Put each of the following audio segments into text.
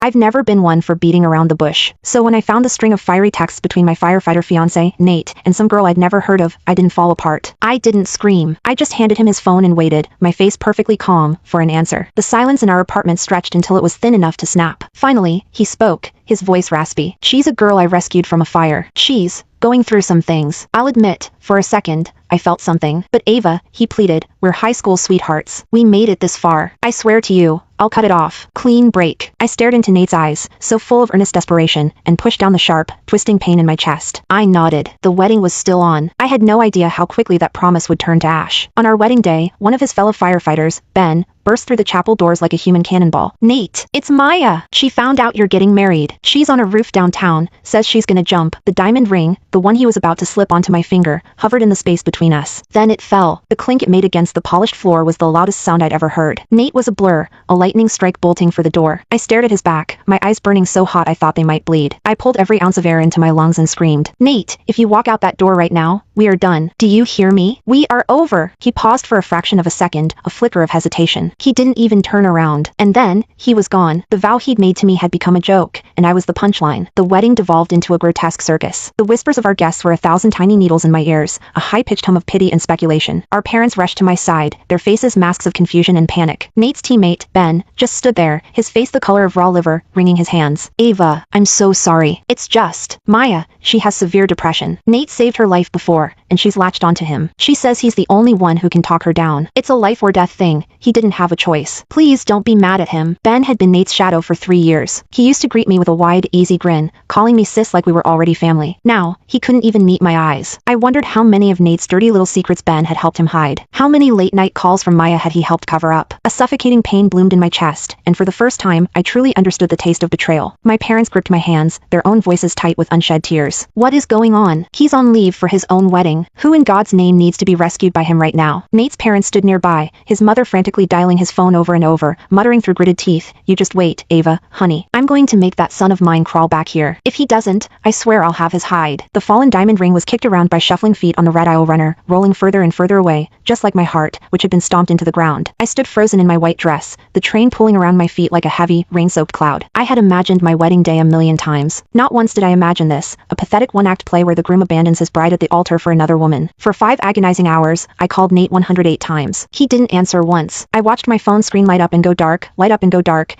I've never been one for beating around the bush, so when I found the string of fiery texts between my firefighter fiancé, Nate, and some girl I'd never heard of, I didn't fall apart. I didn't scream. I just handed him his phone and waited, my face perfectly calm, for an answer. The silence in our apartment stretched until it was thin enough to snap. Finally, he spoke, his voice raspy. She's a girl I rescued from a fire. She's going through some things. I'll admit, for a second, I felt something. But Ava, he pleaded, we're high school sweethearts. We made it this far. I swear to you, I'll cut it off. Clean break. I stared into Nate's eyes, so full of earnest desperation, and pushed down the sharp, twisting pain in my chest. I nodded. The wedding was still on. I had no idea how quickly that promise would turn to ash. On our wedding day, one of his fellow firefighters, Ben, burst through the chapel doors like a human cannonball. Nate, it's Maya. She found out you're getting married. She's on a roof downtown, says she's gonna jump. The diamond ring, the one he was about to slip onto my finger, hovered in the space between us. Then it fell. The clink it made against the polished floor was the loudest sound I'd ever heard. Nate was a blur, a lightning strike bolting for the door. I stared at his back, my eyes burning so hot I thought they might bleed. I pulled every ounce of air into my lungs and screamed, Nate, if you walk out that door right now, we are done. Do you hear me? We are over. He paused for a fraction of a second, a flicker of hesitation. He didn't even turn around. And then, he was gone. The vow he'd made to me had become a joke, and I was the punchline. The wedding devolved into a grotesque circus. The whispers of our guests were 1,000 tiny needles in my ears, a high-pitched hum of pity and speculation. Our parents rushed to my side, their faces masks of confusion and panic. Nate's teammate, Ben, just stood there, his face the color of raw liver, wringing his hands. Ava, I'm so sorry. It's just Maya. She has severe depression. Nate saved her life before, and she's latched onto him. She says he's the only one who can talk her down. It's a life or death thing. He didn't have a choice. Please don't be mad at him. Ben had been Nate's shadow for 3 years. He used to greet me with a wide, easy grin, calling me sis like we were already family. Now, he couldn't even meet my eyes. I wondered how many of Nate's dirty little secrets Ben had helped him hide. How many late-night calls from Maya had he helped cover up? A suffocating pain bloomed in my chest, and for the first time, I truly understood the taste of betrayal. My parents gripped my hands, their own voices tight with unshed tears. What is going on? He's on leave for his own wedding. Who in God's name needs to be rescued by him right now? Nate's parents stood nearby, his mother frantically dialing his phone over and over, muttering through gritted teeth, you just wait, Ava, honey. I'm going to make that son of mine crawl back here. If he doesn't, I swear I'll have his hide. The fallen diamond ring was kicked around by shuffling feet on the red aisle runner, rolling further and further away, just like my heart, which had been stomped into the ground. I stood frozen in my white dress, the train pulling around my feet like a heavy, rain-soaked cloud. I had imagined my wedding day a million times. Not once did I imagine this, a pathetic one-act play where the groom abandons his bride at the altar for another woman. For 5 agonizing hours, I called Nate 108 times. He didn't answer once. I watched my phone screen light up and go dark,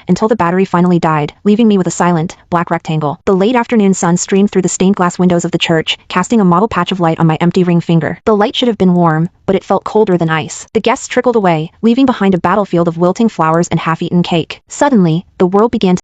until the battery finally died, leaving me with a silent, black rectangle. The late afternoon sun streamed through the stained glass windows of the church, casting a mottled patch of light on my empty ring finger. The light should have been warm, but it felt colder than ice. The guests trickled away, leaving behind a battlefield of wilting flowers and half-eaten cake. Suddenly, the world began to